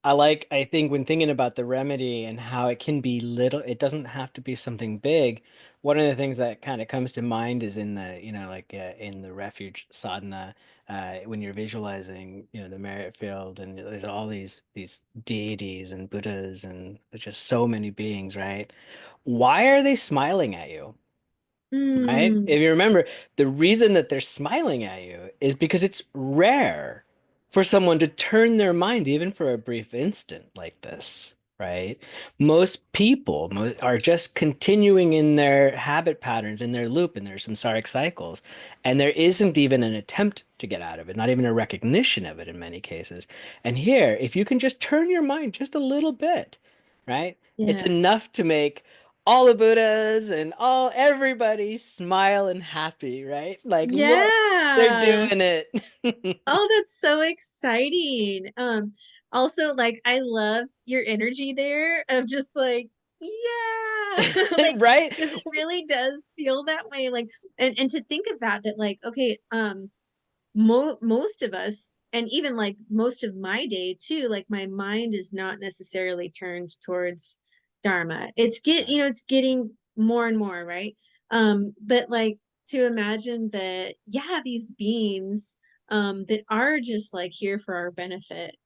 I think when thinking about the remedy and how it can be little, it doesn't have to be something big. One of the things that kind of comes to mind is in the, like in the refuge sadhana, when you're visualizing, the merit field, and there's all these deities and Buddhas and there's just so many beings, right? Why are they smiling at you? Right? Mm, If you remember, the reason that they're smiling at you is because it's rare for someone to turn their mind, even for a brief instant like this, right? Most people are just continuing in their habit patterns, in their loop, in their samsaric cycles, and there isn't even an attempt to get out of it, not even a recognition of it in many cases. And here, if you can just turn your mind just a little bit, right? It's yeah. enough to make all the Buddhas and everybody smile and happy, right? Like, look, they're Yeah. doing it. Oh, that's so exciting. Also, like, I love your energy there of just like, yeah, like, Right? because it really does feel that way. Like, and to think of that, like, okay, most of us, and even like most of my day too, like my mind is not necessarily turned towards dharma. Right. It's getting more and more, right? But like, to imagine that, yeah, these beings that are just like here for our benefit,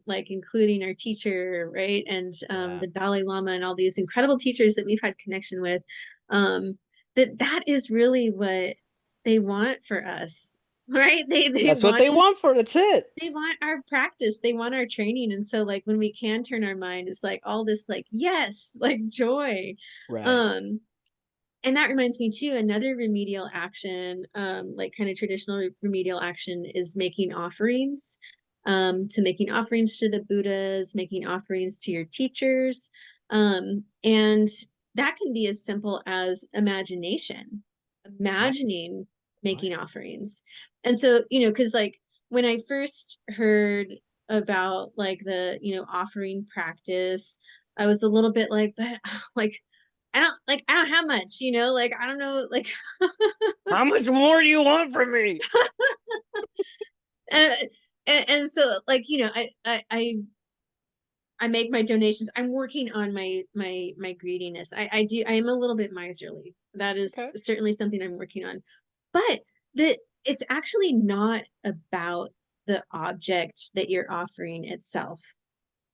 like including our teacher, right? And Yeah. the Dalai Lama and all these incredible teachers that we've had connection with, um that is really what they want for us, right? That's what they want for that's it. They want our practice, they want our training. And so like when we can turn our mind, it's like all this like yes, like joy. Right. um and that reminds me too, another remedial action, like kind of traditional remedial action, is making offerings, to making offerings to the Buddhas, making offerings to your teachers. And that can be as simple as imagination, Yeah. imagining Oh, making yeah. offerings. And so, because like when I first heard about like the, offering practice, I was a little bit like, but like, I don't have much, like I don't know, like How much more do you want from me? and, and so like, I make my donations. I'm working on my greediness. I am a little bit miserly. That is Okay. certainly something I'm working on. But the it's actually not about the object that you're offering itself.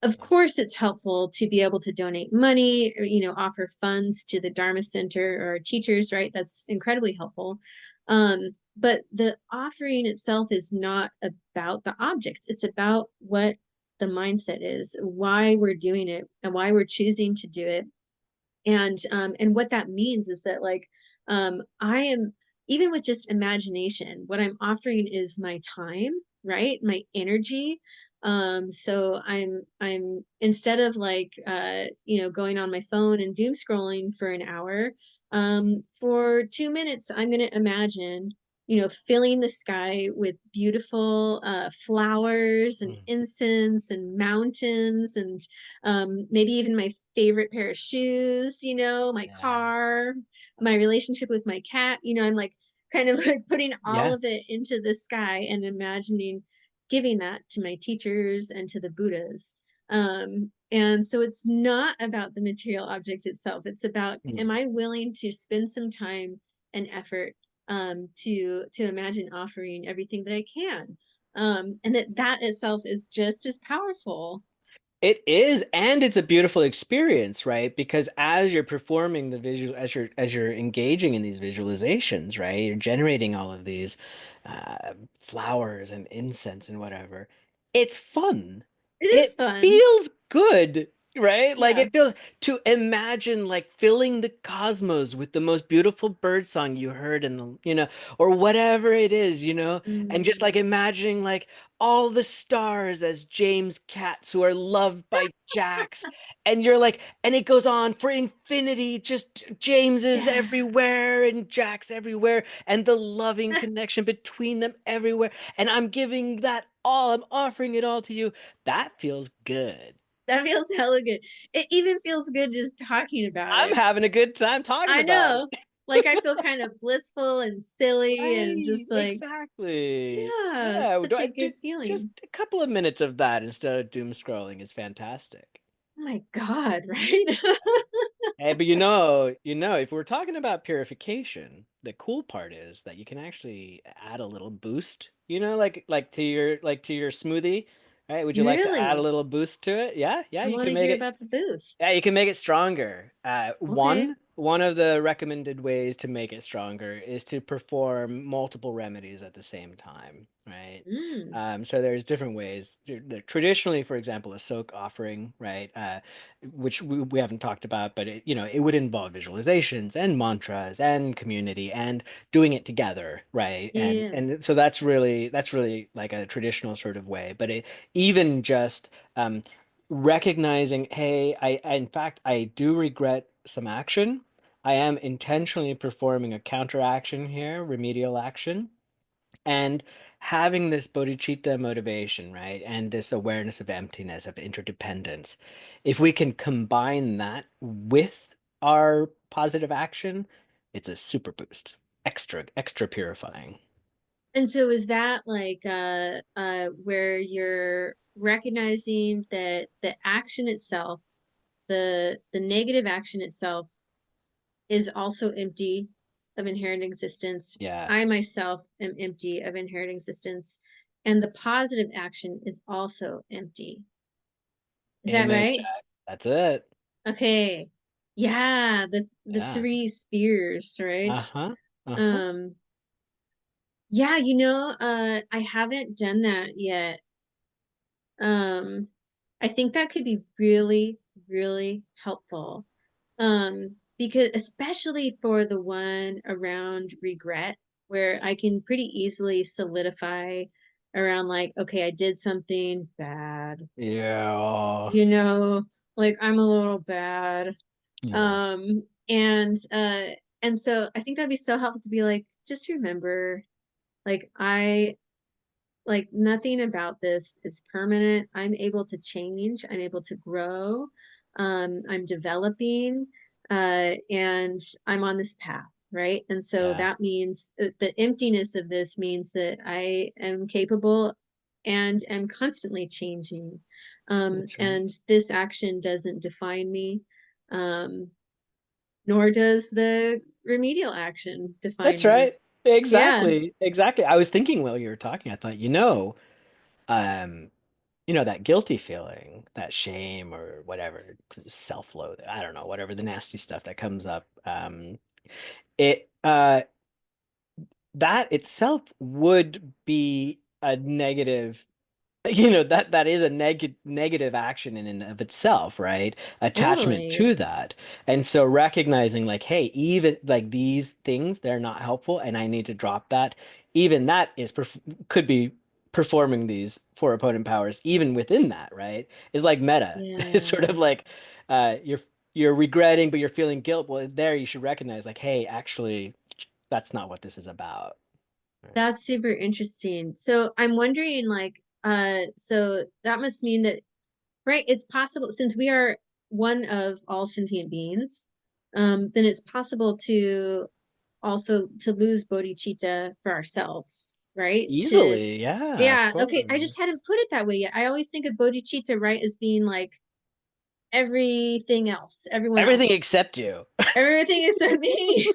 Of course, it's helpful to be able to donate money, or, offer funds to the Dharma Center or teachers, right? That's incredibly helpful. But the offering itself is not about the object. It's about what the mindset is, why we're doing it, and why we're choosing to do it. And what that means is that like, I am, even with just imagination, what I'm offering is my time, right? My energy. So I'm instead of like going on my phone and doom scrolling for an hour, for 2 minutes I'm going to imagine, filling the sky with beautiful flowers and Mm. incense and mountains, and maybe even my favorite pair of shoes, my Yeah. car, my relationship with my cat. I'm like kind of like putting all Yeah. of it into the sky and imagining giving that to my teachers and to the Buddhas. And so it's not about the material object itself. It's about, am Mm. I willing to spend some time and effort to imagine offering everything that I can? And that itself is just as powerful. It is, and it's a beautiful experience, right? Because as you're performing the visual, as you're engaging in these visualizations, right? You're generating all of these flowers and incense and whatever. It's fun. It is It fun. feels good, right? Like Yeah. it feels to imagine like filling the cosmos with the most beautiful bird song you heard in the, or whatever it is, and just like Mm. imagining like all the stars as James cats who are loved by Jax. And you're like, and it goes on for infinity, just James is Yeah. everywhere and Jax everywhere, and the loving connection between them everywhere. And I'm giving that all, I'm offering it all to you. That feels good. That feels hella good. It even feels good just talking about I'm it. having a good time talking I about know. it. Like I feel kind of blissful and silly and Right, just like, exactly. yeah, Yeah, such a do good just feeling. a couple of minutes of that instead of doom scrolling is fantastic. Oh my God, right? Hey, but if we're talking about purification, the cool part is that you can actually add a little boost, to your smoothie, right? Would you like to add a Really? little boost to it? Yeah, yeah, I you want can to make hear it. about the boost. Yeah, you can make it stronger. Okay. One of the recommended ways to make it stronger is to perform multiple remedies at the same time, right? Mm, So there's different ways. Traditionally, for example, a soak offering, right, which we haven't talked about, but it would involve visualizations and mantras and community and doing it together, right? And yeah. and so that's really like a traditional sort of way. But even just recognizing, hey, in fact, I do regret some action. I am intentionally performing a counteraction here, remedial action, and having this bodhicitta motivation, right? And this awareness of emptiness, of interdependence. If we can combine that with our positive action, it's a super boost, extra purifying. And so is that like where you're recognizing that the action itself, the negative action itself is also empty of inherent existence. Yeah. I myself am empty of inherent existence, and the positive action is also empty. Is that Amen, right? Jack. That's it. Okay. Yeah, the Yeah. three spheres, right? Uh-huh. Uh-huh. Um, yeah, I haven't done that yet. Um, I think that could be really, really helpful. Because especially for the one around regret, where I can pretty easily solidify around like, okay, I did something bad, Yeah. you know, like I'm a little bad. Yeah. And so I think that'd be so helpful to be like, just remember, like nothing about this is permanent. I'm able to change. I'm able to grow. I'm developing, and I'm on this path, right? And so Yeah. that means the emptiness of this means that I am capable and am constantly changing. That's right. And this action doesn't define me, um, nor does the remedial action define That's me. right. Yeah, Exactly. Exactly. I was thinking while you were talking, I thought, um, that guilty feeling, that shame or whatever, self-loath, I don't know, whatever the nasty stuff that comes up. It that itself would be a negative. That is a negative action in and of itself, right? Attachment totally. to that. And so recognizing like, hey, even like these things, they're not helpful and I need to drop that. Even that could be performing these four opponent powers even within that, right? It's like meta. It's sort Yeah. of like you're regretting, but you're feeling guilt. Well, there you should recognize like, hey, actually, that's not what this is about. Right? That's super interesting. So I'm wondering, like, so that must mean that, right, it's possible since we are one of all sentient beings, then it's possible to also to lose bodhicitta for ourselves, right? Easily, yeah, of Yeah, okay. I just course. hadn't put it that way yet. I always think of bodhicitta, right, as being like everything else, everyone Everything else, except you. everything except me.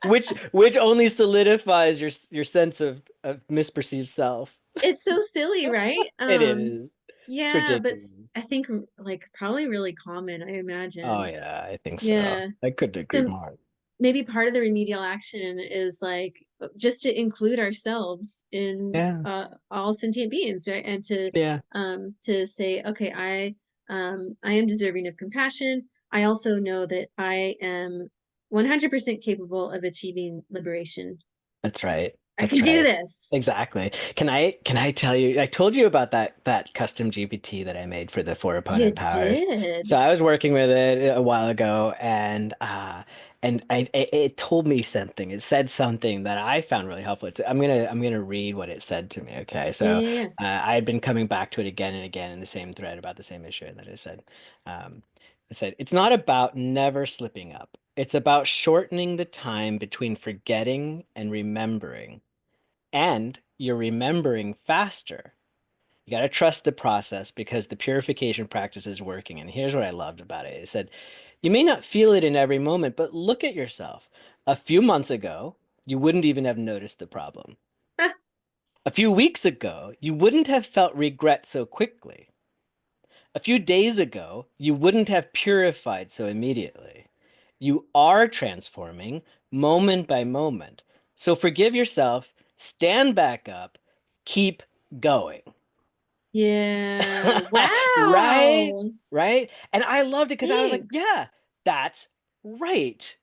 which only solidifies your sense of misperceived self. It's so silly, right? It is. It's Yeah, but ridiculous. I think like probably really common, I Oh imagine. yeah, I think so. Yeah. I couldn't agree So more. maybe part of the remedial action is like just to include ourselves in Yeah. all sentient beings, right? And Yeah. to say, okay, I am deserving of compassion. I also know that I am 100% capable of achieving liberation. That's right. I can That's do right. this. Exactly. Can I tell you, I told you about that custom GPT that I made for the four You opponent powers. did. So I was working with it a while ago and it told me something. It said something that I found really helpful. I'm gonna read what it said to me, okay? Yeah, So yeah, yeah. I had been coming back to it again and again in the same thread about the same issue that um, it said, it's not about never slipping up. It's about shortening the time between forgetting and remembering, and you're remembering faster. You got to trust the process because the purification practice is working. And here's what I loved about it. It said, you may not feel it in every moment, but look at yourself. A few months ago, you wouldn't even have noticed the problem. A few weeks ago, you wouldn't have felt regret so quickly. A few days ago, you wouldn't have purified so immediately. You are transforming moment by moment. So forgive yourself, stand back up, keep going. Yeah. Right? Wow. Right? And I loved it because I was like, Thanks. yeah, that's right.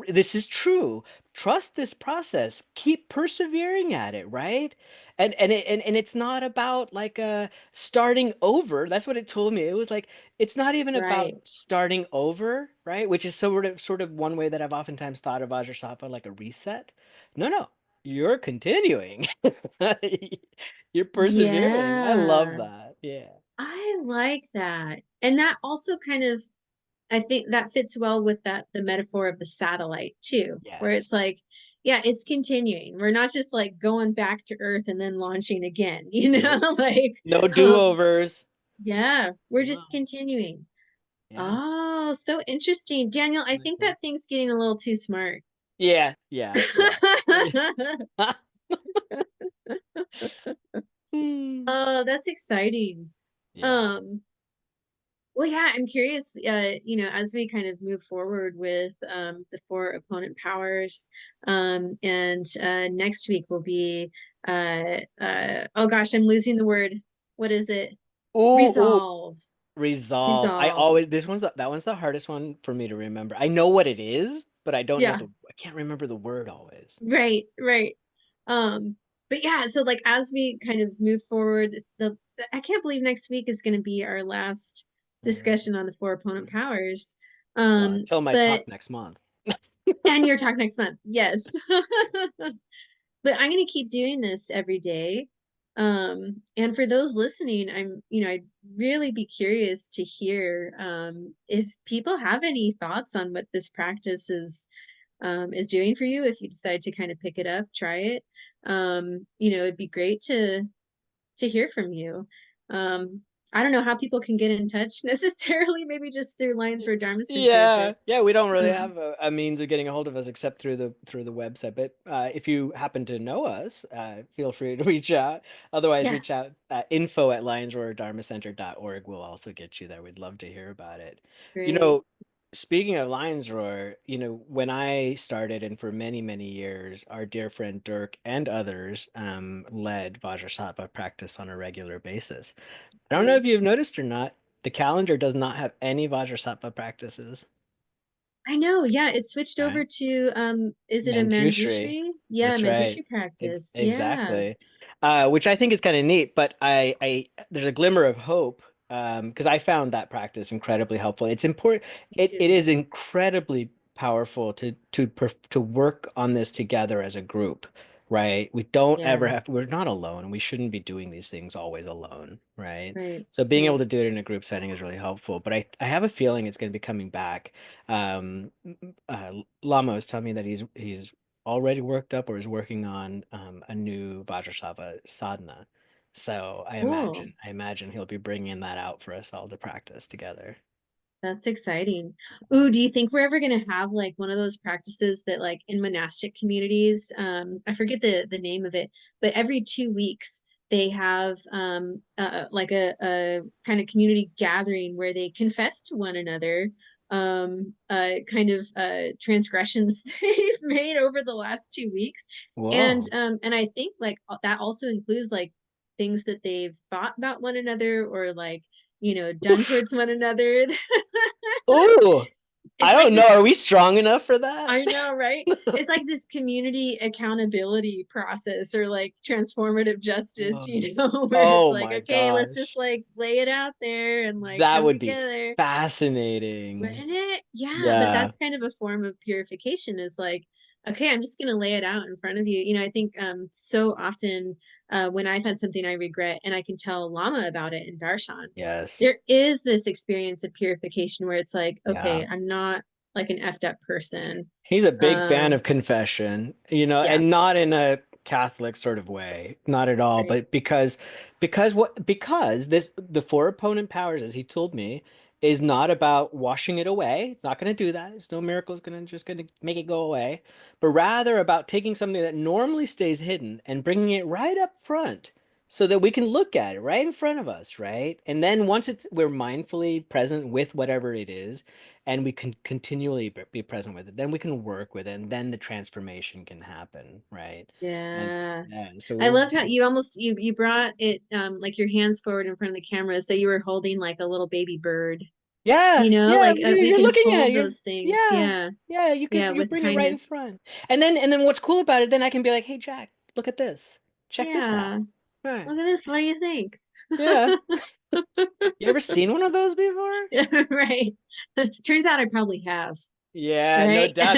This is true. Trust this process. Keep persevering at it, right? And it's not about like starting over. That's what it told me. It was like it's not even about Right. starting over, right? Which is sort of one way that I've oftentimes thought of Vajrasattva, like a reset. No, no. You're continuing. You're persevering. I love Yeah. that. Yeah. I like that. And that also kind of, I think that fits well with that, the metaphor of the satellite too, where it's Yes. like, yeah, it's continuing. We're not just like going back to Earth and then launching again, Nope. like, No um, do-overs. yeah, we're just No. continuing. Yeah. Oh, so interesting. Daniel, I think Mhm. that thing's getting a little too smart. Yeah. Yeah. Yeah. Hmm. Oh, that's exciting. Yeah. Um, well, yeah, I'm curious, as we kind of move forward with the four opponent powers, and next week will be oh gosh, I'm losing the word. What is it? Ooh, ooh. Resolve. Resolve. I Resolve. always that one's the hardest one for me to remember. I know what it is, but Yeah, I can't remember the word always. right, right. But yeah, so like as we kind of move forward, I can't believe next week is going to be our last Mm. discussion on the four opponent powers. Well, until my But talk next month. and your talk next month. Yes. But I'm going to keep doing this every day. And for those listening, I'd really be curious to hear if people have any thoughts on what this practice is doing for you. If you decide to kind of pick it up, try it. It'd be great to hear from you. Um, I don't know how people can get in touch necessarily, maybe just through Lines for Dharma Center, Yeah, but yeah, we don't really um, have a means of getting a hold of us except through the website. But if you happen to know us, feel free to reach out. Otherwise, yeah, reach out info@lionsroar.dharmacenter.org will also get you there. We'd love to hear about it. You great. know, speaking of Lions Roar, when I started, and for many, many years, our dear friend Dirk and others led Vajrasattva practice on a regular basis. I don't know Okay. if you've noticed or not, the calendar does not have any Vajrasattva practices. I know, yeah, it switched Right. over to is it a Manjushri. Manjushri? Yeah, That's right. Manjushri practice. Yeah, Exactly. Which I think is kind of neat, but I there's a glimmer of hope because I found that practice incredibly helpful. It's important. me It too. is incredibly powerful to work on this together as a group, right? We don't ever Yeah, have we're not alone. We shouldn't be doing these things always alone, right? right, So being able right. to do it in a group setting is really helpful. But I have a feeling it's going to be coming back. Lama was telling me that he's already worked up or is working on a new Vajrasattva sadhana. So I Cool. imagine I imagine he'll be bringing that out for us all to practice together. That's exciting. Ooh, do you think we're ever gonna have like one of those practices that like in monastic communities, I forget the name of it, but every 2 weeks they have like a kind of community gathering where they confess to one another kind of transgressions they've made over the last 2 weeks. Whoa. And I think like that also includes like things that they've thought about one another or like done Oof. towards one another. Ooh. I It's like don't know. this, Are we strong enough for that? I know, right? It's like this community accountability process or like transformative justice, Whoa. where it's Oh like, my okay, let's just gosh. like lay it out there and like That come would be together. fascinating. Wouldn't it? Yeah, but Yeah. that's kind of a form of purification is like, okay, I'm just gonna lay it out in front of you. I think so often when I've had something I regret and I can tell Lama about it in Darshan, Yes. there is this experience of purification where it's like, Yeah. okay, I'm not like an effed up person. He's a big fan Um, of confession, yeah, and not in a Catholic sort of way, not at all, right. but because this the four opponent powers, as he told me, is not about washing it away. It's not going to do that. It's no miracle. It's going to make it go away, but rather about taking something that normally stays hidden and bringing it right up front so that we can look at it right in front of us, right? And then once we're mindfully present with whatever it is and we can continually be present with it, then we can work with it, and then the transformation can happen, right? And Yeah. yeah, so I we're love how you brought it like your hands forward in front of the camera so you were holding like a little baby bird. yeah, yeah, Like we you're can looking at hold it. those things. Yeah, Yeah. yeah, you Yeah, can you with bring it right in kindness. front, and then what's cool about it? Then I can be like, hey Jack, look at this, check this out, Yeah. right? Look at this. What do you think? Yeah, you ever seen one of those before? Yeah, right. Turns out I probably have, Yeah, no right? doubt.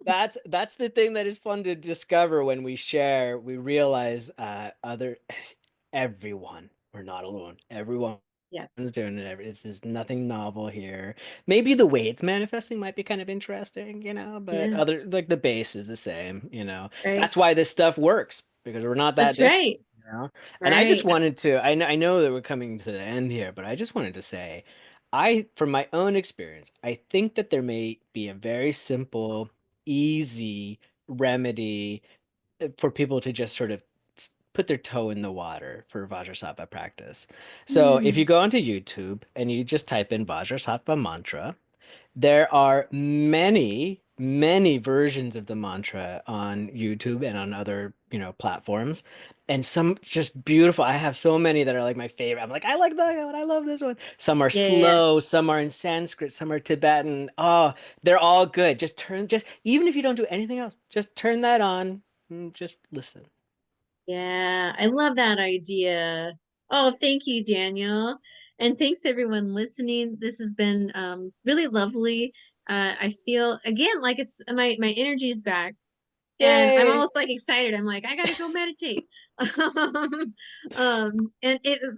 That's the thing that is fun to discover when we share. We realize other everyone. We're not alone. Everyone's Yeah. doing it. It's There's nothing novel here. Maybe the way it's manifesting might be kind of interesting, but Yeah. other like the base is the same. Right. That's why this stuff works because we're not that That's different. right. You know? And I just Right. wanted to, I know that we're coming to the end here, but I just wanted to say, from my own experience, I think that there may be a very simple, easy remedy for people to just sort of put their toe in the water for Vajrasattva practice. So if you Mm. go onto YouTube and you just type in Vajrasattva mantra, there are many, many versions of the mantra on YouTube and on other, platforms. And some just beautiful. I have so many that are like my favorite. I'm like, I like that one. I love this one. Some are Yeah, yeah, yeah. slow, some are in Sanskrit, some are Tibetan. Oh, they're all good. Just even if you don't do anything else, just turn that on and just listen. Yeah, I love that idea. Oh, thank you, Daniel. And thanks everyone listening. This has been really lovely. I feel again like it's my energy's back. And I'm Yay. almost like excited. I'm like, I gotta go meditate. And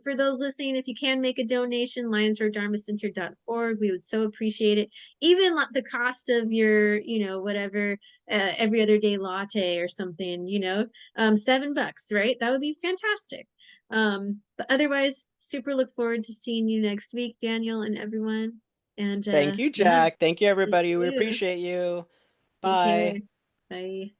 for those listening, if you can make a donation, lionsroaddharmacenter.org, we would so appreciate it. Even the cost of your, whatever, every other day latte or something, $7, right? That would be fantastic. But otherwise, super look forward to seeing you next week, Daniel and everyone. And Thank you, yeah, Jack. Thank you, you everybody. We too. appreciate you. Take care. Bye. Bye.